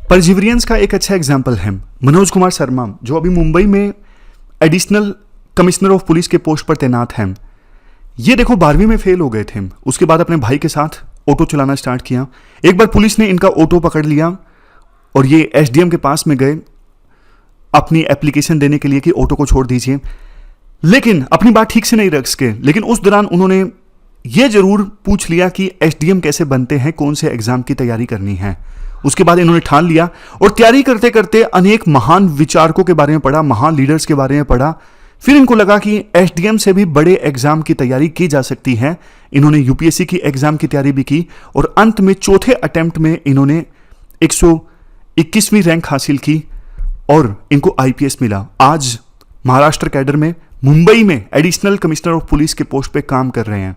परजिवरियंस का एक अच्छा एग्जाम्पल है मनोज कुमार शर्मा, जो अभी मुंबई में एडिशनल कमिश्नर ऑफ पुलिस के पोस्ट पर तैनात हैं। ये देखो 12वीं में फेल हो गए थे, उसके बाद अपने भाई के साथ ऑटो चलाना स्टार्ट किया। एक बार पुलिस ने इनका ऑटो पकड़ लिया और ये एसडीएम के पास में गए अपनी एप्लीकेशन देने के लिए कि ऑटो को छोड़ दीजिए, लेकिन अपनी बात ठीक से नहीं रख सके। लेकिन उस दौरान उन्होंने ये जरूर पूछ लिया कि एसडीएम कैसे बनते हैं, कौन से एग्जाम की तैयारी करनी है। उसके बाद इन्होंने ठान लिया और तैयारी करते करते अनेक महान विचारकों के बारे में पढ़ा, महान लीडर्स के बारे में पढ़ा। फिर इनको लगा कि एसडीएम से भी बड़े एग्जाम की तैयारी की जा सकती है। इन्होंने यूपीएससी की एग्जाम की तैयारी भी की और अंत में चौथे अटेम्प्ट में इन्होंने 121वीं रैंक हासिल की और इनको आईपीएस मिला। आज महाराष्ट्र कैडर में मुंबई में एडिशनल कमिश्नर ऑफ पुलिस के पोस्ट पे काम कर रहे हैं।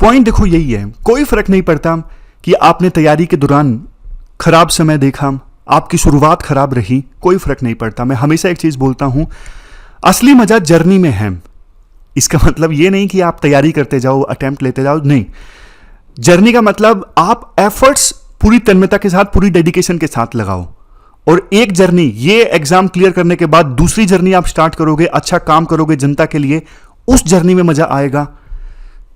पॉइंट देखो यही है, कोई फर्क नहीं पड़ता कि आपने तैयारी के दौरान खराब समय देखा, आपकी शुरुआत खराब रही, कोई फर्क नहीं पड़ता। मैं हमेशा एक चीज बोलता हूं, असली मजा जर्नी में है। इसका मतलब ये नहीं कि आप तैयारी करते जाओ, अटेम्प्ट लेते जाओ, नहीं। जर्नी का मतलब आप एफर्ट्स पूरी तन्मयता के साथ, पूरी डेडिकेशन के साथ लगाओ। और एक जर्नी, ये एग्जाम क्लियर करने के बाद दूसरी जर्नी आप स्टार्ट करोगे, अच्छा काम करोगे जनता के लिए, उस जर्नी में मजा आएगा।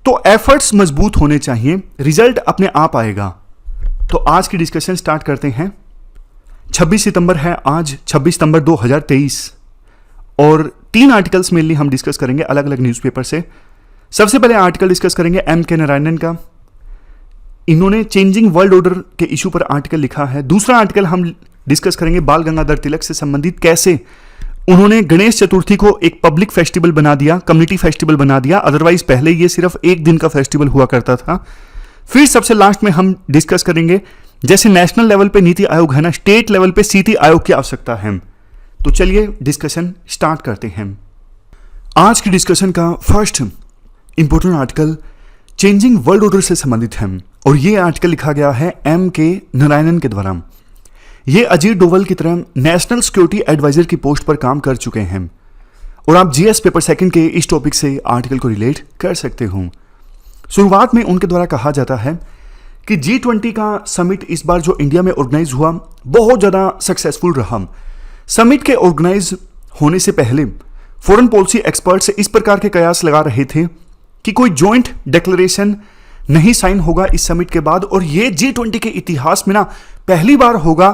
तो एफर्ट्स मजबूत होने चाहिए, रिजल्ट अपने आप आएगा। तो आज की डिस्कशन स्टार्ट करते हैं। 26 सितंबर है आज, 26 सितंबर 2023, और 3 आर्टिकल्स मेनली हम डिस्कस करेंगे अलग अलग न्यूज़पेपर से। सबसे पहले आर्टिकल डिस्कस करेंगे M.K. नारायणन का। इन्होंने चेंजिंग वर्ल्ड ऑर्डर के इशू पर आर्टिकल लिखा है। दूसरा आर्टिकल हम डिस्कस करेंगे बाल गंगाधर तिलक से संबंधित, कैसे उन्होंने गणेश चतुर्थी को एक पब्लिक फेस्टिवल बना दिया, कम्युनिटी फेस्टिवल बना दिया। अदरवाइज पहले ये सिर्फ एक दिन का फेस्टिवल हुआ करता था। फिर सबसे लास्ट में हम डिस्कस करेंगे जैसे नेशनल लेवल पे नीति आयोग है ना, स्टेट लेवल पे सीति आयोग की आवश्यकता है। तो चलिए डिस्कशन स्टार्ट करते हैं। आज की डिस्कशन का first important article changing world order से संबंधित है और यह आर्टिकल लिखा गया है M.K. नारायणन के द्वारा। ये अजीत डोवल की तरह नेशनल सिक्योरिटी एडवाइजर की पोस्ट पर काम कर चुके हैं और आप जीएस पेपर सेकंड के इस टॉपिक से आर्टिकल को रिलेट कर सकते हो। शुरुआत में उनके द्वारा कहा जाता है कि G20 का समिट इस बार जो इंडिया में ऑर्गेनाइज हुआ बहुत ज़्यादा सक्सेसफुल रहा। समिट के ऑर्गेनाइज होने से पहले फॉरेन पॉलिसी एक्सपर्ट्स इस प्रकार के कयास लगा रहे थे कि कोई जॉइंट डिक्लेरेशन नहीं साइन होगा इस समिट के बाद, और ये G20 के इतिहास में ना पहली बार होगा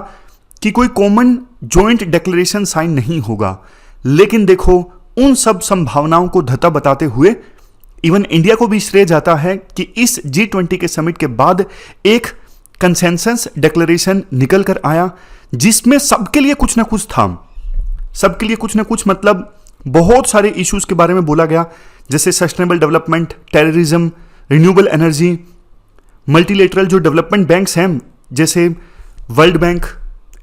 कि कोई कॉमन जॉइंट डिक्लेरेशन साइन नहीं होगा। लेकिन देखो उन सब संभावनाओं को धता बताते हुए इवन इंडिया को भी श्रेय जाता है कि इस G20 के समिट के बाद एक कंसेंसस डिक्लेरेशन निकल कर आया जिसमें सबके लिए कुछ ना कुछ था। सबके लिए कुछ ना कुछ मतलब बहुत सारे इश्यूज के बारे में बोला गया, जैसे sustainable development, terrorism, renewable energy, multilateral जो डेवलपमेंट बैंक्स हैं जैसे world bank,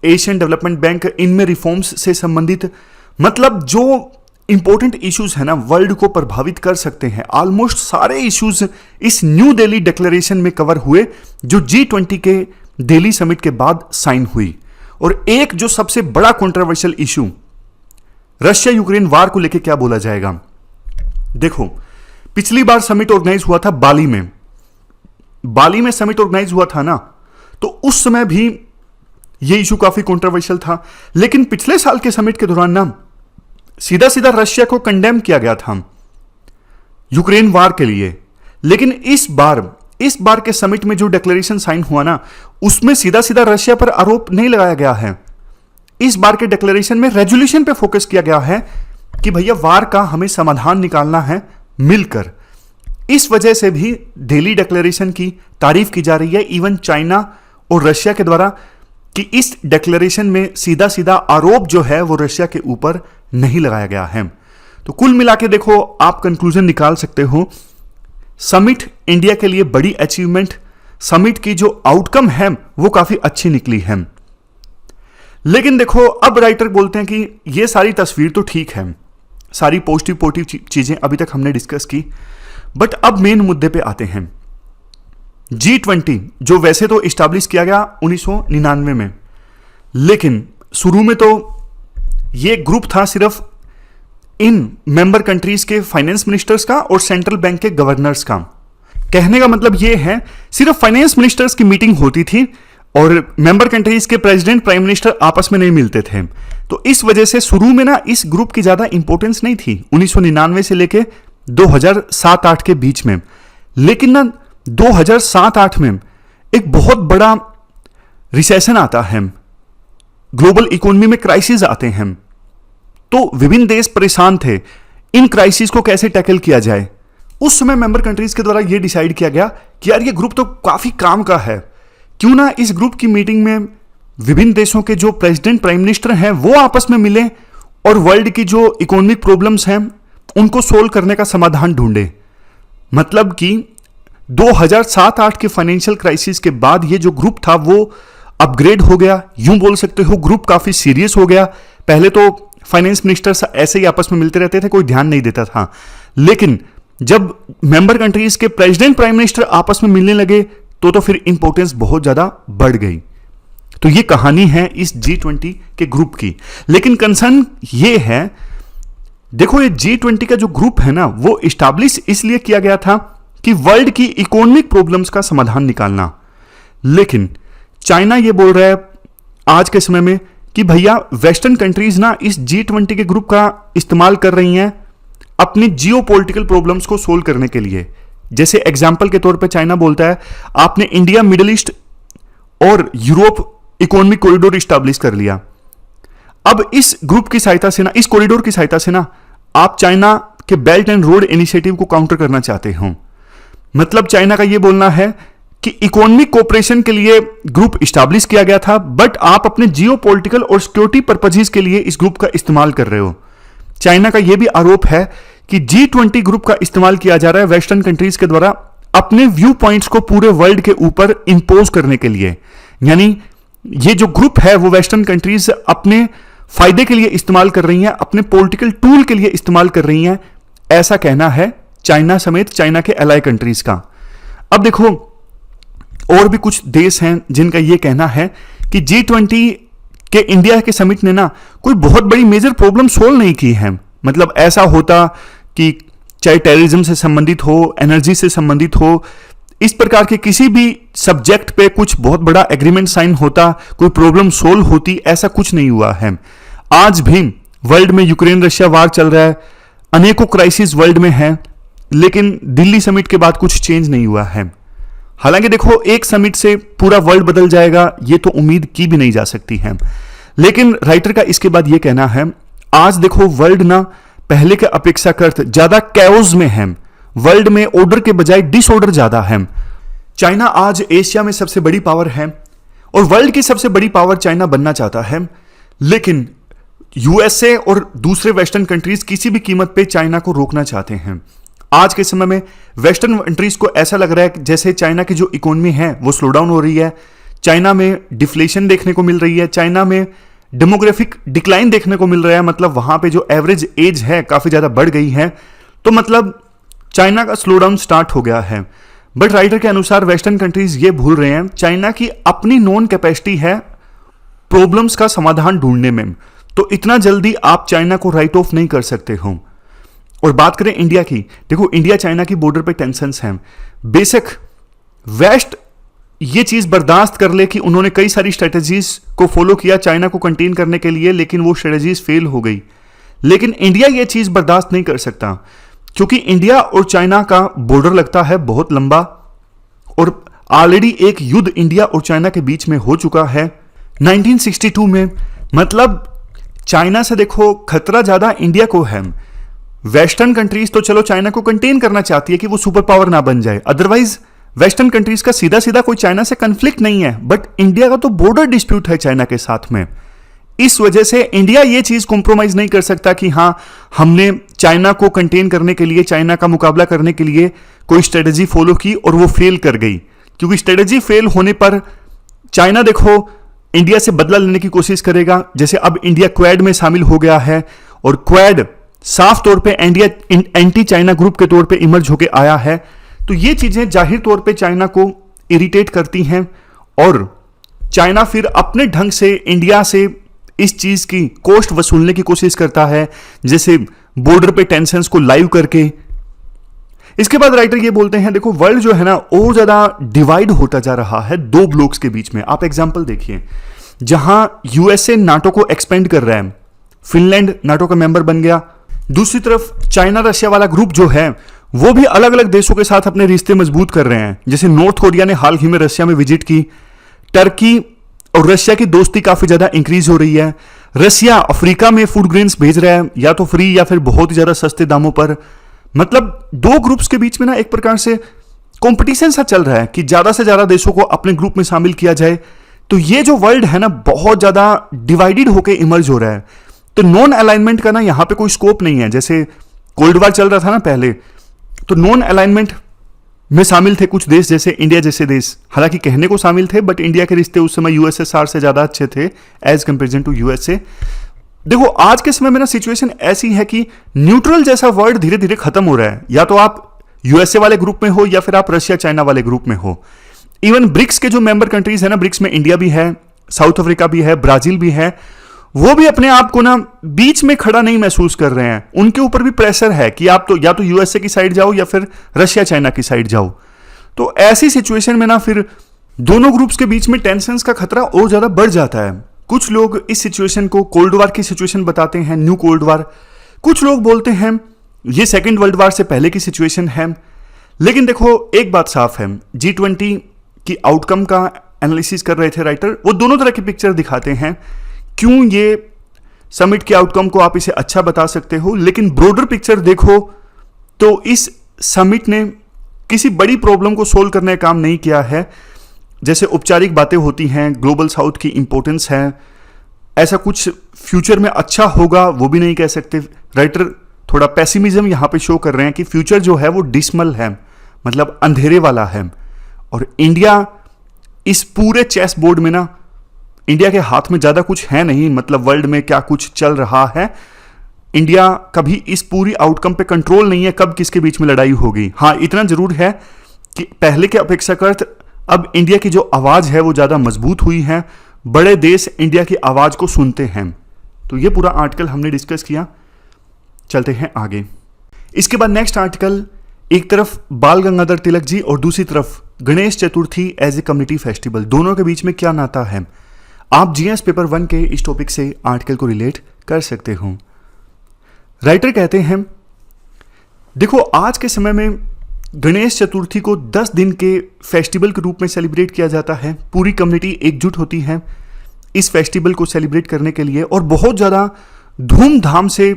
Asian development bank, इनमें रिफॉर्म्स से संबंधित, मतलब जो इंपॉर्टेंट इश्यूज है ना वर्ल्ड को प्रभावित कर सकते हैं, ऑलमोस्ट सारे इश्यूज इस न्यू दिल्ली डिक्लेरेशन में कवर हुए जो G20 के दिल्ली समिट के बाद साइन हुई। और एक जो सबसे बड़ा कंट्रोवर्शियल इशू रशिया यूक्रेन वार को लेकर क्या बोला जाएगा। देखो पिछली बार समिट ऑर्गेनाइज हुआ था बाली में समिट ऑर्गेनाइज हुआ था ना, तो उस समय भी यह इशू काफी कंट्रोवर्शियल था। लेकिन पिछले साल के समिट के दौरान ना सीधा सीधा रशिया को कंडेम किया गया था यूक्रेन वार के लिए। लेकिन इस बार के समिट में जो डिक्लेरेशन साइन हुआ ना उसमें सीधा सीधा रशिया पर आरोप नहीं लगाया गया है। इस बार के डिक्लेरेशन में रेजोल्यूशन पे फोकस किया गया है कि भैया वार का हमें समाधान निकालना है मिलकर। इस वजह से भी दिल्ली डिक्लेरेशन की तारीफ की जा रही है इवन चाइना और रशिया के द्वारा कि इस डिक्लेरेशन में सीधा सीधा आरोप जो है वो रशिया के ऊपर नहीं लगाया गया है। तो कुल मिला के देखो आप कंक्लूजन निकाल सकते हो, समिट इंडिया के लिए बड़ी अचीवमेंट, समिट की जो आउटकम है वो काफी अच्छी निकली है। लेकिन देखो अब राइटर बोलते हैं कि ये सारी तस्वीर तो ठीक है, सारी पॉजिटिव चीजें अभी तक हमने डिस्कस की, बट अब मेन मुद्दे पे आते हैं। G20 जो वैसे तो इस्टेब्लिश किया गया 1999 में, लेकिन शुरू में तो ये ग्रुप था सिर्फ इन मेंबर कंट्रीज के फाइनेंस मिनिस्टर्स का और सेंट्रल बैंक के गवर्नर्स का। कहने का मतलब ये है सिर्फ फाइनेंस मिनिस्टर्स की मीटिंग होती थी और मेंबर कंट्रीज के प्रेसिडेंट प्राइम मिनिस्टर आपस में नहीं मिलते थे। तो इस वजह से शुरू में ना इस ग्रुप की ज्यादा इंपॉर्टेंस नहीं थी 1999 से लेके 2007-8 के बीच में। लेकिन ना 2007-8 में एक बहुत बड़ा रिसेशन आता है, ग्लोबल इकोनॉमी में क्राइसिस आते हैं, तो विभिन्न देश परेशान थे इन क्राइसिस को कैसे टैकल किया जाए। उस समय मेंबर कंट्रीज के द्वारा यह डिसाइड किया गया कि यार ये ग्रुप तो काफी काम का है, क्यों ना इस ग्रुप की मीटिंग में विभिन्न देशों के जो प्रेसिडेंट प्राइम मिनिस्टर हैं वो आपस में मिले और वर्ल्ड की जो इकोनॉमिक प्रॉब्लम्स हैं उनको सोल्व करने का समाधान ढूंढे। मतलब कि 2007-8 के फाइनेंशियल क्राइसिस के बाद ये जो ग्रुप था वो अपग्रेड हो गया, यूं बोल सकते हो ग्रुप काफी सीरियस हो गया। पहले तो फाइनेंस मिनिस्टर्स ऐसे ही आपस में मिलते रहते थे, कोई ध्यान नहीं देता था, लेकिन जब मेंबर कंट्रीज के प्रेसिडेंट प्राइम मिनिस्टर आपस में मिलने लगे तो फिर इंपॉर्टेंस बहुत ज्यादा बढ़ गई। तो ये कहानी है इस G20 के ग्रुप की। लेकिन कंसर्न ये है, देखो ये G20 का जो ग्रुप है ना वो इस्टेब्लिश इसलिए किया गया था कि वर्ल्ड की इकोनॉमिक प्रॉब्लम्स का समाधान निकालना। लेकिन चाइना ये बोल रहा है आज के समय में कि भैया वेस्टर्न कंट्रीज ना इस G20 के ग्रुप का इस्तेमाल कर रही हैं अपनी जियोपॉलिटिकल प्रॉब्लम्स को सोल्व करने के लिए। जैसे एग्जांपल के तौर पे चाइना बोलता है आपने इंडिया, मिडिल ईस्ट और यूरोप इकोनॉमिक कॉरिडोर इस्टेब्लिश कर लिया। अब इस ग्रुप की सहायता से ना, इस कॉरिडोर की सहायता से ना आप चाइना के बेल्ट एंड रोड इनिशिएटिव को काउंटर करना चाहते हो। मतलब चाइना का यह बोलना है कि इकोनॉमिक कोऑपरेशन के लिए ग्रुप इस्टेब्लिश किया गया था, बट आप अपने जियोपॉलिटिकल और सिक्योरिटी पर्पजेस के लिए इस ग्रुप का इस्तेमाल कर रहे हो। चाइना का यह भी आरोप है कि G20 ग्रुप का इस्तेमाल किया जा रहा है वेस्टर्न कंट्रीज के द्वारा अपने व्यू पॉइंट्स को पूरे वर्ल्ड के ऊपर इंपोज करने के लिए। यानी ये जो ग्रुप है वो वेस्टर्न कंट्रीज अपने फायदे के लिए इस्तेमाल कर रही हैं, अपने पॉलिटिकल टूल के लिए इस्तेमाल कर रही हैं, ऐसा कहना है चाइना समेत चाइना के एलाई कंट्रीज का। अब देखो और भी कुछ देश हैं जिनका यह कहना है कि G20 के इंडिया के समिट ने ना कोई बहुत बड़ी मेजर प्रॉब्लम सोल्व नहीं की है। मतलब ऐसा होता कि चाहे टेररिज्म से संबंधित हो, एनर्जी से संबंधित हो, इस प्रकार के किसी भी सब्जेक्ट पे कुछ बहुत बड़ा एग्रीमेंट साइन होता, कोई प्रॉब्लम सोल्व होती, ऐसा कुछ नहीं हुआ है। आज भी वर्ल्ड में यूक्रेन रशिया वार चल रहा है, अनेकों क्राइसिस वर्ल्ड में है, लेकिन दिल्ली समिट के बाद कुछ चेंज नहीं हुआ है। हालांकि देखो एक समिट से पूरा वर्ल्ड बदल जाएगा ये तो उम्मीद की भी नहीं जा सकती है। लेकिन राइटर का इसके बाद ये कहना है आज देखो वर्ल्ड ना पहले के अपेक्षाकृत ज्यादा कैओस में है। वर्ल्ड में ऑर्डर के बजाय डिसऑर्डर ज्यादा है। चाइना आज एशिया में सबसे बड़ी पावर है और वर्ल्ड की सबसे बड़ी पावर चाइना बनना चाहता है, लेकिन यूएसए और दूसरे वेस्टर्न कंट्रीज किसी भी कीमत पे चाइना को रोकना चाहते हैं। आज के समय में वेस्टर्न कंट्रीज को ऐसा लग रहा है जैसे चाइना की जो इकोनॉमी है वो स्लो डाउन हो रही है, चाइना में डिफ्लेशन देखने को मिल रही है, चाइना में डेमोग्राफिक डिक्लाइन देखने को मिल रहा है। मतलब वहां पे जो एवरेज एज है काफी ज्यादा बढ़ गई है, तो मतलब चाइना का स्लो डाउन स्टार्ट हो गया है। बट राइटर के अनुसार वेस्टर्न कंट्रीज ये भूल रहे हैं चाइना की अपनी नॉन कैपेसिटी है प्रॉब्लम्स का समाधान ढूंढने में, तो इतना जल्दी आप चाइना को राइट ऑफ नहीं कर सकते हो। और बात करें इंडिया की, देखो इंडिया चाइना की बॉर्डर पे टेंशन्स हैं। बेशक वेस्ट ये चीज बर्दाश्त कर ले कि उन्होंने कई सारी स्ट्रेटजीज को फॉलो किया चाइना को कंटेन करने के लिए, लेकिन वो स्ट्रेटजीज फेल हो गई। लेकिन इंडिया ये चीज बर्दाश्त नहीं कर सकता क्योंकि इंडिया और चाइना का बॉर्डर लगता है बहुत लंबा और ऑलरेडी एक युद्ध इंडिया और चाइना के बीच में हो चुका है 1962 में। मतलब चाइना से देखो खतरा ज्यादा इंडिया को है। वेस्टर्न कंट्रीज तो चलो चाइना को कंटेन करना चाहती है कि वो सुपर पावर ना बन जाए, अदरवाइज वेस्टर्न कंट्रीज का सीधा सीधा कोई चाइना से कन्फ्लिक्ट नहीं है, बट इंडिया का तो बॉर्डर डिस्प्यूट है चाइना के साथ में। इस वजह से इंडिया ये चीज कॉम्प्रोमाइज नहीं कर सकता कि हाँ हमने चाइना को कंटेन करने के लिए, चाइना का मुकाबला करने के लिए कोई स्ट्रेटजी फॉलो की और वो फेल कर गई, क्योंकि स्ट्रेटजी फेल होने पर चाइना देखो इंडिया से बदला लेने की कोशिश करेगा। जैसे अब इंडिया क्वाड में शामिल हो गया है और क्वाड साफ तौर पे इंडिया एंटी चाइना ग्रुप के तौर पे इमर्ज होके आया है, तो ये चीजें जाहिर तौर पे चाइना को इरिटेट करती हैं और चाइना फिर अपने ढंग से इंडिया से इस चीज की कॉस्ट वसूलने की कोशिश करता है, जैसे बॉर्डर पे टेंशन्स को लाइव करके इसके बाद राइटर ये बोलते हैं, देखो वर्ल्ड जो है ना और ज्यादा डिवाइड होता जा रहा है दो ब्लॉक्स के बीच में। आप एग्जांपल देखिए, जहां यूएसए नाटो को एक्सपेंड कर रहा है, फिनलैंड नाटो का मेंबर बन गया, दूसरी तरफ चाइना रशिया वाला ग्रुप जो है वो भी अलग अलग देशों के साथ अपने रिश्ते मजबूत कर रहे हैं। जैसे नॉर्थ कोरिया ने हाल ही में रशिया में विजिट की, टर्की और रशिया की दोस्ती काफी ज्यादा इंक्रीज हो रही है। रशिया अफ्रीका में फूड ग्रेन्स भेज रहा है, या तो फ्री या फिर बहुत ही ज्यादा सस्ते दामों पर। मतलब दो ग्रुप्स के बीच में ना एक प्रकार से कंपटीशन सा चल रहा है कि ज्यादा से ज्यादा देशों को अपने ग्रुप में शामिल किया जाए। तो ये जो वर्ल्ड है ना बहुत ज्यादा डिवाइडेड होकर इमर्ज हो रहा है। तो नॉन अलाइनमेंट का ना यहां पे कोई स्कोप नहीं है। जैसे कोल्ड वॉर चल रहा था ना पहले, तो नॉन अलाइनमेंट में शामिल थे कुछ देश, जैसे इंडिया जैसे देश। हालांकि कहने को शामिल थे, बट इंडिया के रिश्ते उस समय यूएसएसआर से ज्यादा अच्छे थे एज कंपेरिजन टू यूएसए। देखो आज के समय में ना सिचुएशन ऐसी है कि न्यूट्रल जैसा वर्ड धीरे धीरे खत्म हो रहा है। या तो आप यूएसए वाले ग्रुप में हो या फिर आप रशिया चाइना वाले ग्रुप में हो। इवन ब्रिक्स के जो मेंबर कंट्रीज है ना, ब्रिक्स में इंडिया भी है, साउथ अफ्रीका भी है, ब्राजील भी है, वो भी अपने आप को ना बीच में खड़ा नहीं महसूस कर रहे हैं। उनके ऊपर भी प्रेशर है कि आप तो या तो यूएसए की साइड जाओ या फिर रशिया चाइना की साइड जाओ। तो ऐसी सिचुएशन में ना फिर दोनों ग्रुप्स के बीच में टेंशंस का खतरा और ज्यादा बढ़ जाता है। कुछ लोग इस सिचुएशन को कोल्ड वॉर की सिचुएशन बताते हैं, न्यू कोल्ड वॉर। कुछ लोग बोलते हैं ये सेकेंड वर्ल्ड वॉर से पहले की सिचुएशन है। लेकिन देखो एक बात साफ है, G20 की आउटकम का एनालिसिस कर रहे थे राइटर, वो दोनों तरह की पिक्चर दिखाते हैं। क्यों ये समिट के आउटकम को आप इसे अच्छा बता सकते हो, लेकिन ब्रॉडर पिक्चर देखो तो इस समिट ने किसी बड़ी प्रॉब्लम को सोल्व करने का काम नहीं किया है। जैसे औपचारिक बातें होती हैं, ग्लोबल साउथ की इंपॉर्टेंस है, ऐसा कुछ फ्यूचर में अच्छा होगा वो भी नहीं कह सकते। राइटर थोड़ा पेसिमिज्म यहां पे शो कर रहे हैं कि फ्यूचर जो है वो डिसमल है, मतलब अंधेरे वाला है। और इंडिया इस पूरे चेस बोर्ड में ना, इंडिया के हाथ में ज्यादा कुछ है नहीं, मतलब वर्ल्ड में क्या कुछ चल रहा है, इंडिया कभी इस पूरी आउटकम पे कंट्रोल नहीं है कब किसके बीच में लड़ाई होगी। हाँ इतना जरूर है कि पहले के अपेक्षाकृत अब इंडिया की जो आवाज है वो ज्यादा मजबूत हुई है। बड़े देश इंडिया की आवाज को सुनते हैं। तो ये पूरा आर्टिकल हमने डिस्कस किया, चलते हैं आगे। इसके बाद नेक्स्ट आर्टिकल, एक तरफ बाल गंगाधर तिलक जी और दूसरी तरफ Ganesh Chaturthi as a community festival, दोनों के बीच में क्या नाता है। आप जीएस पेपर 1 के इस टॉपिक से आर्टिकल को रिलेट कर सकते हो। राइटर कहते हैं, देखो आज के समय में गणेश चतुर्थी को 10 दिन के फेस्टिवल के रूप में सेलिब्रेट किया जाता है। पूरी कम्युनिटी एकजुट होती है इस फेस्टिवल को सेलिब्रेट करने के लिए, और बहुत ज़्यादा धूमधाम से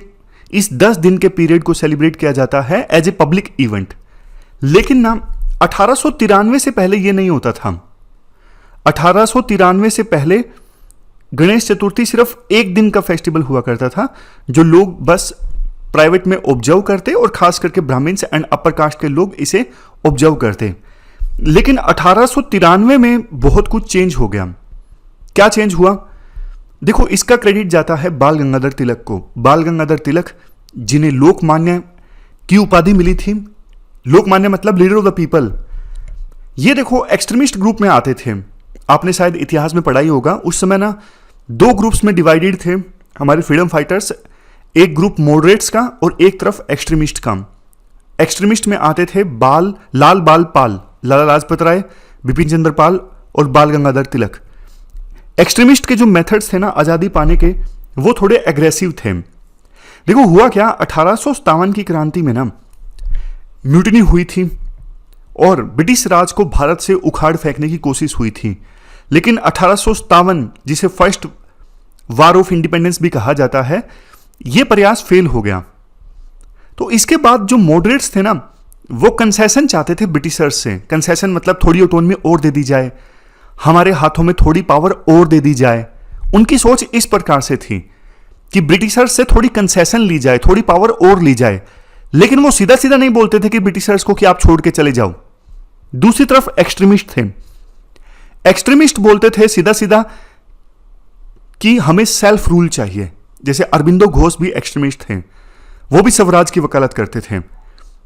इस 10 दिन के पीरियड को सेलिब्रेट किया जाता है एज ए पब्लिक इवेंट। लेकिन ना 1893 से पहले ये नहीं होता था। 1893 से पहले गणेश चतुर्थी सिर्फ एक दिन का फेस्टिवल हुआ करता था, जो लोग बस प्राइवेट में ऑब्जर्व करते और खास करके ब्राह्मण्स एंड अपर कास्ट के लोग इसे ऑब्जर्व करते। लेकिन 1893 में बहुत कुछ चेंज हो गया। क्या चेंज हुआ? देखो इसका क्रेडिट जाता है बाल गंगाधर तिलक को। बाल गंगाधर तिलक जिन्हें लोकमान्य की उपाधि मिली थी, लोकमान्य मतलब लीडर ऑफ द पीपल। ये देखो एक्सट्रीमिस्ट ग्रुप में आते थे। आपने शायद इतिहास में पढ़ा ही होगा, उस समय ना 2 ग्रुप्स में डिवाइडेड थे हमारे फ्रीडम फाइटर्स, एक ग्रुप मॉडरेट्स का और एक तरफ एक्सट्रीमिस्ट का। एक्सट्रीमिस्ट में आते थे लाल बाल पाल, लाला लाजपत राय, बिपिन चंद्र पाल और बाल गंगाधर तिलक। एक्सट्रीमिस्ट के जो मेथड्स थे ना आजादी पाने के, वो थोड़े एग्रेसिव थे। देखो हुआ क्या, 1857 की क्रांति में ना म्यूटिनी हुई थी और ब्रिटिश राज को भारत से उखाड़ फेंकने की कोशिश हुई थी। लेकिन 1857, जिसे फर्स्ट वार ऑफ इंडिपेंडेंस भी कहा जाता है, यह प्रयास फेल हो गया। तो इसके बाद जो मॉडरेट्स थे ना, वो कंसेशन चाहते थे ब्रिटिशर्स से। कंसेशन मतलब थोड़ी ऑटोनॉमी और दे दी जाए, हमारे हाथों में थोड़ी पावर और दे दी जाए। उनकी सोच इस प्रकार से थी कि ब्रिटिशर्स से थोड़ी कंसेशन ली जाए, थोड़ी पावर और ली जाए। लेकिन वो सीधा सीधा नहीं बोलते थे कि ब्रिटिशर्स को कि आप छोड़ के चले जाओ। दूसरी तरफ एक्सट्रीमिस्ट थे। एक्सट्रीमिस्ट बोलते थे सीधा सीधा कि हमें सेल्फ रूल चाहिए। जैसे अरबिंदो घोष भी एक्सट्रीमिस्ट थे, वो भी स्वराज की वकालत करते थे।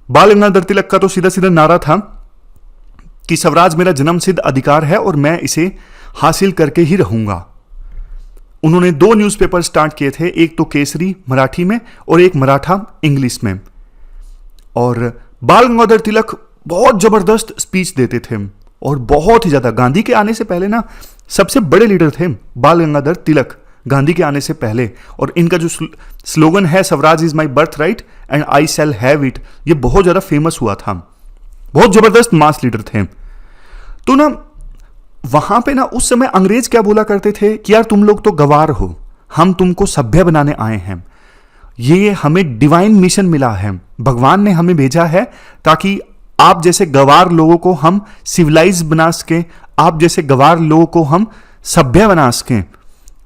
बाल गंगाधर तिलक का तो सीधा सीधा नारा था कि स्वराज मेरा जन्मसिद्ध अधिकार है और मैं इसे हासिल करके ही रहूंगा। उन्होंने 2 न्यूज़पेपर स्टार्ट किए थे, एक तो केसरी मराठी में और एक मराठा इंग्लिश में। और बाल गंगाधर तिलक बहुत जबरदस्त स्पीच देते थे और बहुत ही ज्यादा, गांधी के आने से पहले ना सबसे बड़े लीडर थे बाल गंगाधर तिलक, गांधी के आने से पहले। और इनका जो स्लोगन है Swaraj is my birth right and I shall have it, ये बहुत ज्यादा फेमस हुआ था। बहुत जबरदस्त मास लीडर थे। तो ना वहां पे ना उस समय अंग्रेज क्या बोला करते थे कि यार तुम लोग तो गवार हो, हम तुमको सभ्य बनाने आए हैं, ये हमें डिवाइन मिशन मिला है, भगवान ने हमें भेजा है ताकि आप जैसे गवार लोगों को हम सिविलाइज बना सकें, आप जैसे गवार लोगों को हम सभ्य बना सकें।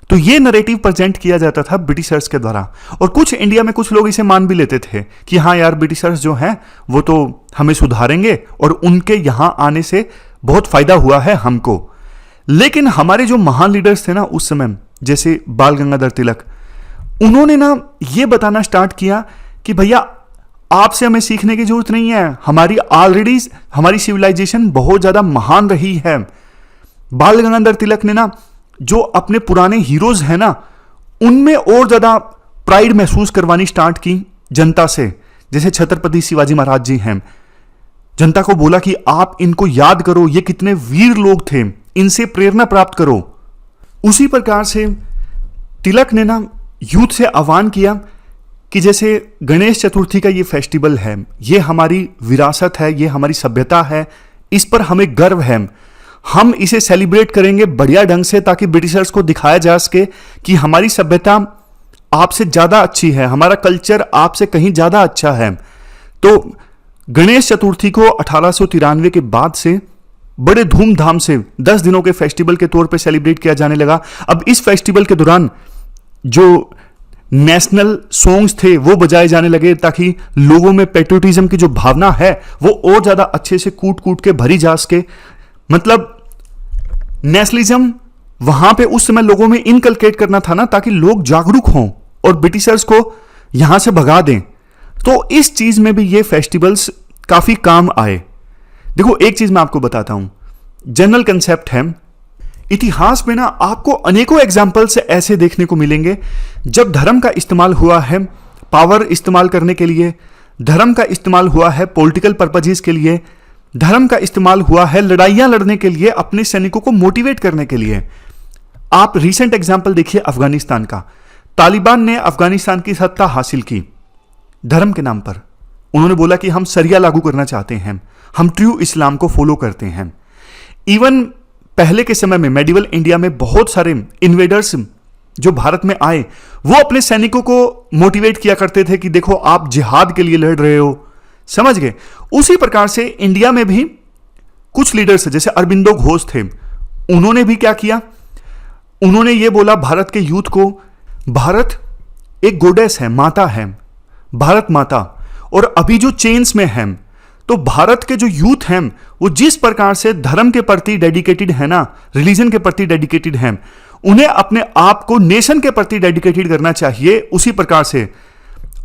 तो ये नरेटिव प्रेजेंट किया जाता था ब्रिटिशर्स के द्वारा। और कुछ इंडिया में कुछ लोग इसे मान भी लेते थे कि हाँ यार ब्रिटिशर्स जो हैं वो तो हमें सुधारेंगे और उनके यहां आने से बहुत फायदा हुआ है हमको। लेकिन हमारे जो महान लीडर्स थे ना उस समय, जैसे बाल गंगाधर तिलक, उन्होंने ना ये बताना स्टार्ट किया कि भैया आपसे हमें सीखने की जरूरत नहीं है, हमारी सिविलाइजेशन बहुत ज्यादा महान रही है। बाल गंगाधर तिलक ने ना जो अपने पुराने हीरोज हैं ना उनमें और ज्यादा प्राइड महसूस करवानी स्टार्ट की जनता से। जैसे छत्रपति शिवाजी महाराज जी हैं, जनता को बोला कि आप इनको याद करो, ये कितने वीर लोग थे, इनसे प्रेरणा प्राप्त करो। उसी प्रकार से तिलक ने ना यूथ से आह्वान किया कि जैसे गणेश चतुर्थी का ये फेस्टिवल है, ये हमारी विरासत है, ये हमारी सभ्यता है, इस पर हमें गर्व है, हम इसे सेलिब्रेट करेंगे बढ़िया ढंग से ताकि ब्रिटिशर्स को दिखाया जा सके कि हमारी सभ्यता आपसे ज्यादा अच्छी है, हमारा कल्चर आपसे कहीं ज्यादा अच्छा है। तो गणेश चतुर्थी को 1893 के बाद से बड़े धूमधाम से 10 दिनों के फेस्टिवल के तौर पे सेलिब्रेट किया जाने लगा। अब इस फेस्टिवल के दौरान जो नेशनल सॉन्ग्स थे वो बजाए जाने लगे ताकि लोगों में पेट्रियोटिज्म की जो भावना है वो और ज्यादा अच्छे से कूट कूट के भरी जा सके। मतलब नेशनलिज्म वहां पे उस समय लोगों में इनकलकेट करना था ना, ताकि लोग जागरूक हों और ब्रिटिशर्स को यहां से भगा दें। तो इस चीज में भी ये फेस्टिवल्स काफी काम आए। देखो एक चीज मैं आपको बताता हूं, जनरल कंसेप्ट है, इतिहास में ना आपको अनेकों एग्जाम्पल्स ऐसे देखने को मिलेंगे जब धर्म का इस्तेमाल हुआ है पावर इस्तेमाल करने के लिए, धर्म का इस्तेमाल हुआ है पॉलिटिकल पर्पजेस के लिए, धर्म का इस्तेमाल हुआ है लड़ाइयां लड़ने के लिए, अपने सैनिकों को मोटिवेट करने के लिए। आप रिसेंट एग्जाम्पल देखिए अफगानिस्तान का। तालिबान ने अफगानिस्तान की सत्ता हासिल की धर्म के नाम पर। उन्होंने बोला कि हम शरिया लागू करना चाहते हैं, हम ट्रू इस्लाम को फॉलो करते हैं। इवन पहले के समय में मेडिवल इंडिया में बहुत सारे इन्वेडर्स जो भारत में आए वो अपने सैनिकों को मोटिवेट किया करते थे कि देखो आप जिहाद के लिए लड़ रहे हो, समझ गए। उसी प्रकार से इंडिया में भी कुछ लीडर्स जैसे अरबिंदो घोष थे, उन्होंने भी क्या किया, उन्होंने ये बोला भारत के यूथ को, भारत एक गोडेस है, माता है, भारत माता, और अभी जो चेंज में है, तो भारत के जो यूथ हैं वो जिस प्रकार से धर्म के प्रति डेडिकेटेड है ना, रिलीजन के प्रति डेडिकेटेड हैं, उन्हें अपने आप को नेशन के प्रति डेडिकेटेड करना चाहिए उसी प्रकार से।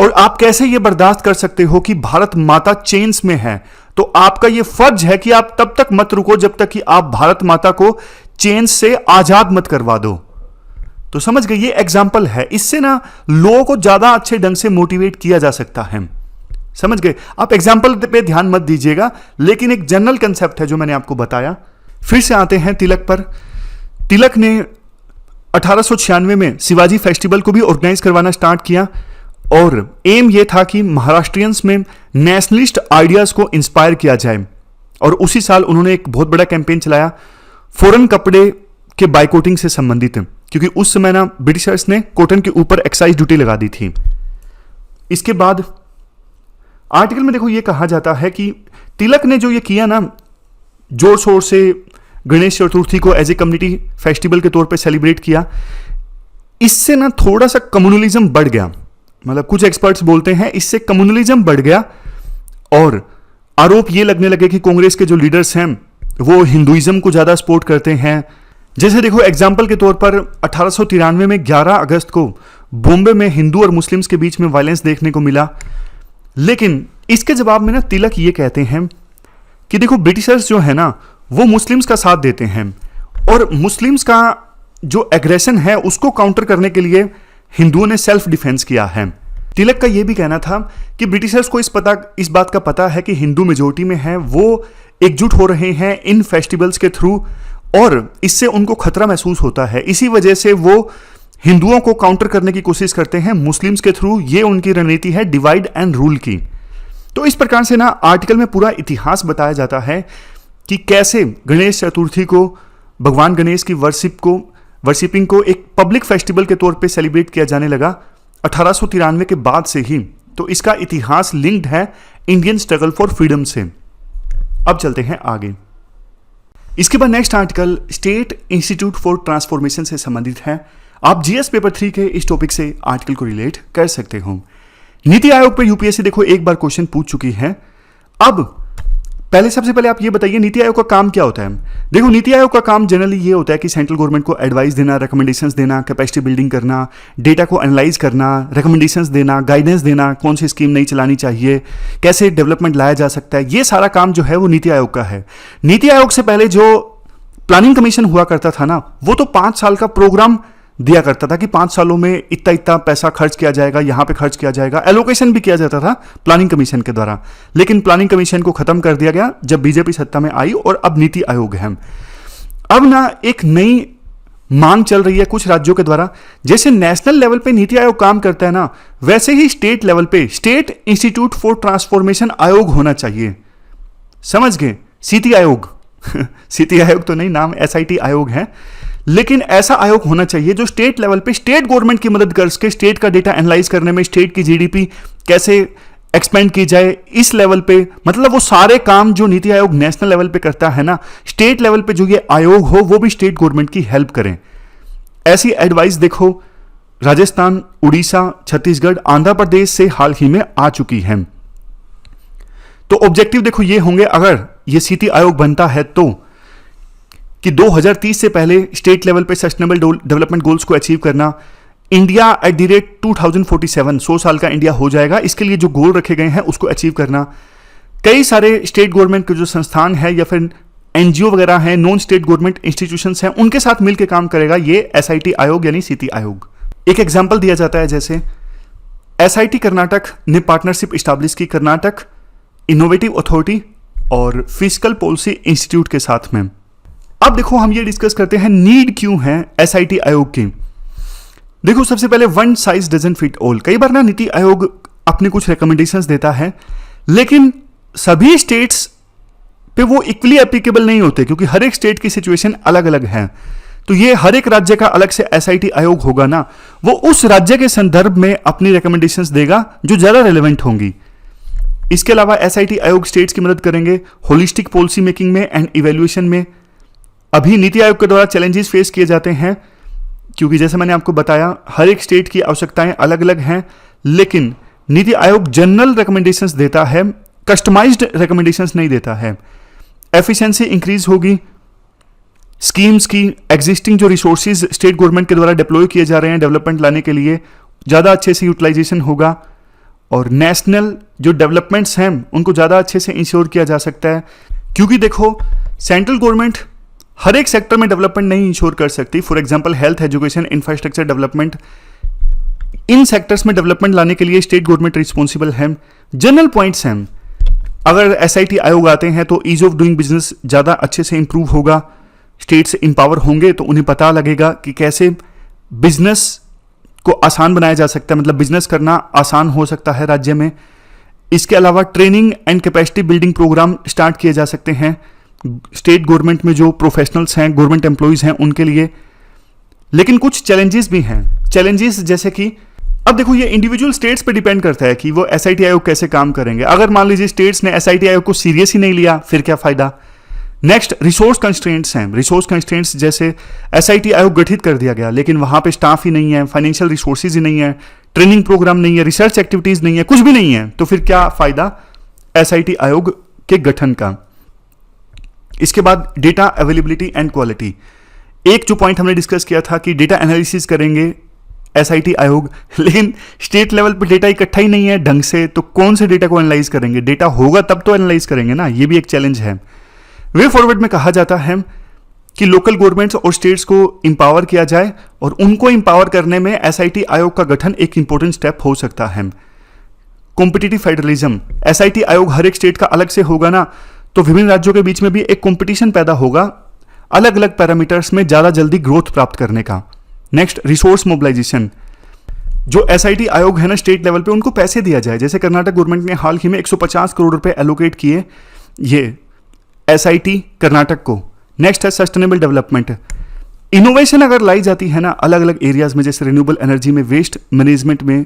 और आप कैसे ये बर्दाश्त कर सकते हो कि भारत माता चेंज में है, तो आपका ये फर्ज है कि आप तब तक मत रुको जब तक कि आप भारत माता को चेंज से आजाद मत करवा दो। तो समझ गए, ये एग्जाम्पल है, इससे ना लोगों को ज्यादा अच्छे ढंग से मोटिवेट किया जा सकता है। समझ गए, आप एग्जाम्पल पे ध्यान मत दीजिएगा, लेकिन एक जनरल कंसेप्ट है जो मैंने आपको बताया। फिर से आते हैं तिलक पर। तिलक ने 1896 में शिवाजी फेस्टिवल को भी ऑर्गेनाइज करवाना स्टार्ट किया और एम यह था कि महाराष्ट्रियंस में नेशनलिस्ट आइडियाज को इंस्पायर किया जाए। और उसी साल उन्होंने एक बहुत बड़ा कैंपेन चलाया फॉरेन कपड़े के बाइकॉटिंग से संबंधित, क्योंकि उस समय ना ब्रिटिशर्स ने कॉटन के ऊपर एक्साइज ड्यूटी लगा दी थी। इसके बाद आर्टिकल में देखो ये कहा जाता है कि तिलक ने जो ये किया ना, जोर शोर से गणेश चतुर्थी को एज ए कम्युनिटी फेस्टिवल के तौर पे सेलिब्रेट किया, इससे ना थोड़ा सा कम्युनलिज्म बढ़ गया। मतलब कुछ एक्सपर्ट्स बोलते हैं इससे कम्युनलिज्म बढ़ गया और आरोप ये लगने लगे कि कांग्रेस के जो लीडर्स हैं वो हिंदुइज्म को ज्यादा सपोर्ट करते हैं। जैसे देखो एग्जाम्पल के तौर पर 1893 में 11 अगस्त को बॉम्बे में हिंदू और मुस्लिम्स के बीच में वायलेंस देखने को मिला। लेकिन इसके जवाब में ना तिलक ये कहते हैं कि देखो ब्रिटिशर्स जो है ना वो मुस्लिम्स का साथ देते हैं और मुस्लिम्स का जो एग्रेशन है उसको काउंटर करने के लिए हिंदुओं ने सेल्फ डिफेंस किया है। तिलक का यह भी कहना था कि ब्रिटिशर्स को इस बात का पता है कि हिंदू मेजोरिटी में है, वो एकजुट हो रहे हैं इन फेस्टिवल्स के थ्रू और इससे उनको खतरा महसूस होता है। इसी वजह से वो हिंदुओं को काउंटर करने की कोशिश करते हैं मुस्लिम्स के थ्रू। ये उनकी रणनीति है डिवाइड एंड रूल की। तो इस प्रकार से ना आर्टिकल में पूरा इतिहास बताया जाता है कि कैसे गणेश चतुर्थी को, भगवान गणेश की वर्शिपिंग को एक पब्लिक फेस्टिवल के तौर पे सेलिब्रेट किया जाने लगा 1893 के बाद से ही। तो इसका इतिहास लिंक्ड है इंडियन स्ट्रगल फॉर फ्रीडम से। अब चलते हैं आगे। इसके बाद next article state institute for transformation से संबंधित है। आप जीएस पेपर 3 के इस टॉपिक से आर्टिकल को रिलेट कर सकते हो। नीति आयोग पर यूपीएससी देखो एक बार क्वेश्चन पूछ चुकी है। अब सबसे पहले आप ये बताइए नीति आयोग का काम क्या होता है। देखो नीति आयोग का काम जनरली ये होता है कि सेंट्रल गवर्नमेंट को एडवाइस देना, रिकमेंडेशंस देना, कैपेसिटी बिल्डिंग करना, डेटा को एनालाइज करना, रिकमेंडेशंस देना, गाइडेंस देना, कौन सी स्कीम नहीं चलानी चाहिए, कैसे डेवलपमेंट लाया जा सकता है। ये सारा काम जो है वो नीति आयोग का है। नीति आयोग से पहले जो प्लानिंग कमीशन हुआ करता था ना, वो तो 5 साल का प्रोग्राम दिया करता था कि 5 सालों में इतना इतना पैसा खर्च किया जाएगा, यहां पे खर्च किया जाएगा। एलोकेशन भी किया जाता था प्लानिंग कमीशन के द्वारा, लेकिन प्लानिंग कमीशन को खत्म कर दिया गया जब बीजेपी सत्ता में आई और अब नीति आयोग है। अब ना एक नई मांग चल रही है कुछ राज्यों के द्वारा, जैसे नेशनल लेवल पे नीति आयोग काम करता है ना, वैसे ही स्टेट लेवल पे स्टेट इंस्टीट्यूट फॉर ट्रांसफॉर्मेशन आयोग होना चाहिए। समझ गए? सीटी आयोग सीटी आयोग तो नहीं, नाम एसआईटी आयोग है, लेकिन ऐसा आयोग होना चाहिए जो स्टेट लेवल पे स्टेट गवर्नमेंट की मदद कर सके, स्टेट का डेटा एनालाइज करने में, स्टेट की जीडीपी कैसे एक्सपेंड की जाए इस लेवल पे। मतलब वो सारे काम जो नीति आयोग नेशनल लेवल पे करता है ना, स्टेट लेवल पे जो ये आयोग हो वो भी स्टेट गवर्नमेंट की हेल्प करें। ऐसी एडवाइस देखो राजस्थान, उड़ीसा, छत्तीसगढ़, आंध्र प्रदेश से हाल ही में आ चुकी है। तो ऑब्जेक्टिव देखो ये होंगे अगर ये सीटी आयोग बनता है तो, कि 2030 से पहले स्टेट लेवल पे सस्टेनेबल डेवलपमेंट गोल्स को अचीव करना, इंडिया एट द रेट 2047 100 साल का इंडिया हो जाएगा, इसके लिए जो गोल रखे गए हैं उसको अचीव करना। कई सारे स्टेट गवर्नमेंट के जो संस्थान है या फिर एनजीओ वगैरह हैं, नॉन स्टेट गवर्नमेंट इंस्टीट्यूशंस हैं, उनके साथ मिलकर काम करेगा ये एसआईटी आयोग यानी सीटी आयोग। एक एग्जाम्पल दिया जाता है, जैसे एसआईटी कर्नाटक ने पार्टनरशिप स्टैब्लिश की कर्नाटक इनोवेटिव अथॉरिटी और फिजिकल पॉलिसी इंस्टीट्यूट के साथ में। अब देखो हम ये डिस्कस करते हैं नीड क्यों है एसआईटी आयोग की। देखो सबसे पहले one size doesn't fit all. कई बार ना नीति आयोग अपने कुछ रिकमेंडेशंस देता है, लेकिन सभी स्टेट्स पे वो इक्वली एप्लीकेबल नहीं होते, क्योंकि हर एक स्टेट की सिचुएशन अलग अलग है। तो ये हर एक राज्य का अलग से एसआईटी आयोग होगा ना, वो उस राज्य के संदर्भ में अपनी रिकमेंडेशंस देगा जो ज्यादा रेलेवेंट होंगी। इसके अलावा एसआईटी आयोग स्टेट्स की मदद करेंगे होलिस्टिक पॉलिसी मेकिंग में एंड इवैल्यूएशन में। अभी नीति आयोग के द्वारा चैलेंजेस फेस किए जाते हैं, क्योंकि जैसे मैंने आपको बताया हर एक स्टेट की आवश्यकताएं अलग अलग हैं, लेकिन नीति आयोग जनरल रिकमेंडेशंस देता है, कस्टमाइज्ड रिकमेंडेशंस नहीं देता है। एफिशिएंसी इंक्रीज होगी, स्कीम्स की एग्जिस्टिंग जो रिसोर्सेज स्टेट गवर्नमेंट के द्वारा डिप्लॉय किए जा रहे हैं डेवलपमेंट लाने के लिए, ज़्यादा अच्छे से यूटिलाइजेशन होगा, और नेशनल जो डेवलपमेंट्स हैं उनको ज़्यादा अच्छे से इंश्योर किया जा सकता है। क्योंकि देखो सेंट्रल गवर्नमेंट हर एक सेक्टर में डेवलपमेंट नहीं इंश्योर कर सकती। For example health, education, infrastructure development, in sectors में डेवलपमेंट लाने के लिए स्टेट गवर्नमेंट रिस्पॉन्सिबल है। जनरल पॉइंट्स हैं, अगर एसआईटी आयोग आते हैं तो ईज ऑफ डूइंग बिजनेस ज़्यादा अच्छे से इंप्रूव होगा, स्टेट्स इंपावर होंगे तो उन्हें पता लगेगा कि कैसे बिजनेस को आसान बनाया जा सकता है, मतलब बिजनेस करना आसान हो सकता है राज्य में। इसके अलावा training and capacity building programme start किए जा सकते हैं स्टेट गवर्नमेंट में जो प्रोफेशनल्स हैं, गवर्नमेंट एम्प्लॉइज हैं उनके लिए। लेकिन कुछ चैलेंजेस भी हैं, चैलेंजेस जैसे कि अब देखो ये इंडिविजुअल स्टेट्स पे डिपेंड करता है कि वो एसआईटी आयोग कैसे काम करेंगे। अगर मान लीजिए स्टेट्स ने एसआईटी आयोग को सीरियस ही नहीं लिया, फिर क्या फायदा। नेक्स्ट रिसोर्स कंस्ट्रेंट्स हैं। रिसोर्स कंस्ट्रेंट्स जैसे एसआईटी आयोग गठित कर दिया गया, लेकिन वहां पे स्टाफ ही नहीं है, फाइनेंशियल रिसोर्सेज ही नहीं है, ट्रेनिंग प्रोग्राम नहीं है, रिसर्च एक्टिविटीज नहीं है, कुछ भी नहीं है, तो फिर क्या फायदा एसआईटी आयोग के गठन का। इसके बाद डेटा अवेलेबिलिटी एंड क्वालिटी। एक जो पॉइंट हमने डिस्कस किया था कि डेटा एनालिसिस करेंगे एसआईटी आयोग, लेकिन स्टेट लेवल पे डेटा इकट्ठा ही नहीं है ढंग से, तो कौन से डेटा को एनालाइज करेंगे। डेटा होगा तब तो एनालाइज करेंगे ना, ये भी एक चैलेंज है। वे फॉरवर्ड में कहा जाता है कि लोकल गवर्नमेंट्स और स्टेट्स को इंपावर किया जाए, और उनको इंपावर करने में एसआईटी आयोग का गठन एक इंपॉर्टेंट स्टेप हो सकता है। कॉम्पिटिटिव फेडरलिज्म, एसआईटी आयोग हर एक स्टेट का अलग से होगा ना, तो विभिन्न राज्यों के बीच में भी एक कंपटीशन पैदा होगा अलग अलग पैरामीटर्स में ज़्यादा जल्दी ग्रोथ प्राप्त करने का। नेक्स्ट, रिसोर्स मोबिलाइजेशन, जो एसआईटी आयोग है ना स्टेट लेवल पे, उनको पैसे दिया जाए। जैसे कर्नाटक गवर्नमेंट ने हाल ही में 150 करोड़ रुपए एलोकेट किए ये एसआईटी कर्नाटक को। नेक्स्ट है सस्टेनेबल डेवलपमेंट, इनोवेशन अगर लाई जाती है ना अलग अलग एरियाज में, जैसे रिन्यूएबल एनर्जी में, वेस्ट मैनेजमेंट में,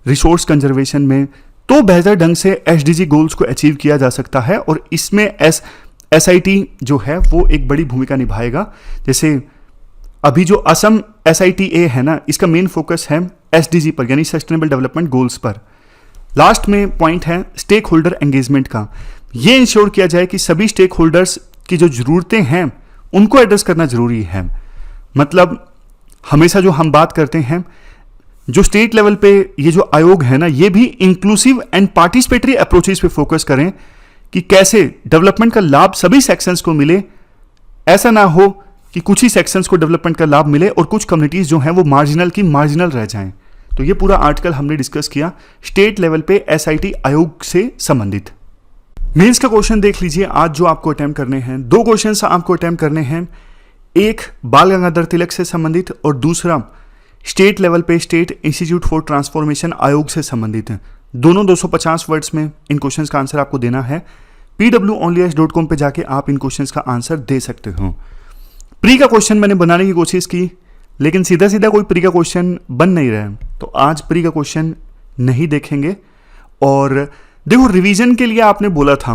रिसोर्स कंजर्वेशन में, तो बेहतर ढंग से एसडीजी गोल्स को अचीव किया जा सकता है, और इसमें एसआईटी जो है वो एक बड़ी भूमिका निभाएगा। जैसे अभी जो असम एसआईटी है ना, इसका मेन फोकस है एसडीजी पर, यानी सस्टेनेबल डेवलपमेंट गोल्स पर। लास्ट में पॉइंट है स्टेक होल्डर एंगेजमेंट का। ये इंश्योर किया जाए कि सभी स्टेक होल्डर्स की जो जरूरतें हैं उनको एड्रेस करना जरूरी है। मतलब हमेशा जो हम बात करते हैं, जो स्टेट लेवल पे ये जो आयोग है ना, ये भी इंक्लूसिव एंड पार्टिसिपेटरी अप्रोचेस पे फोकस करें कि कैसे डेवलपमेंट का लाभ सभी सेक्शंस को मिले। ऐसा ना हो कि कुछ ही सेक्शंस को डेवलपमेंट का लाभ मिले और कुछ कम्युनिटीज जो हैं वो मार्जिनल रह जाएं। तो ये पूरा आर्टिकल हमने डिस्कस किया स्टेट लेवल पे एसआईटी आयोग से संबंधित। मेंस का क्वेश्चन देख लीजिए आज जो आपको अटेम्प्ट करने हैं। 2 क्वेश्चन आपको अटेम्प्ट करने हैं, एक बाल गंगाधर तिलक से संबंधित और दूसरा स्टेट लेवल पे स्टेट इंस्टीट्यूट फॉर ट्रांसफॉर्मेशन आयोग से संबंधित है। दोनों 250 वर्ड्स में इन क्वेश्चंस का आंसर आपको देना है। pwonlyas.com पे जाके आप इन क्वेश्चंस का आंसर दे सकते हो। प्री का क्वेश्चन मैंने बनाने की कोशिश की, लेकिन सीधा सीधा कोई प्री का क्वेश्चन बन नहीं रहा है, तो आज प्री का क्वेश्चन नहीं देखेंगे। और देखो, रिवीजन के लिए आपने बोला था,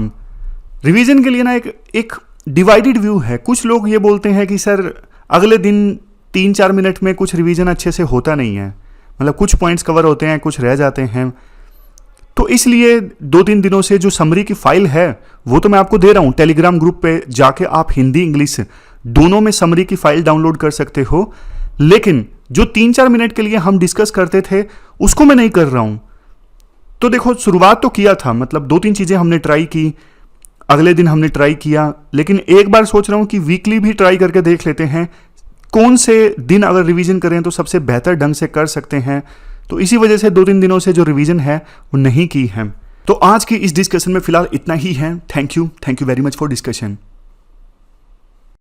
रिवीजन के लिए ना एक डिवाइडेड व्यू है। कुछ लोग ये बोलते हैं कि सर अगले दिन 3-4 मिनट में कुछ रिवीजन अच्छे से होता नहीं है, मतलब कुछ पॉइंट्स कवर होते हैं, कुछ रह जाते हैं। तो इसलिए 2-3 दिनों से जो समरी की फाइल है वो तो मैं आपको दे रहा हूँ। टेलीग्राम ग्रुप पे जाके आप हिंदी इंग्लिश दोनों में समरी की फाइल डाउनलोड कर सकते हो, लेकिन जो 3-4 मिनट के लिए हम डिस्कस करते थे उसको मैं नहीं कर रहा हूँ। तो देखो, शुरुआत तो किया था, मतलब 2-3 चीज़ें हमने ट्राई की, अगले दिन हमने ट्राई किया, लेकिन एक बार सोच रहा हूँ कि वीकली भी ट्राई करके देख लेते हैं कौन से दिन अगर रिवीजन करें तो सबसे बेहतर ढंग से कर सकते हैं। तो इसी वजह से 2-3 दिनों से जो रिवीजन है वो नहीं की है। तो आज की इस डिस्कशन में फिलहाल इतना ही है। Thank you very much for discussion.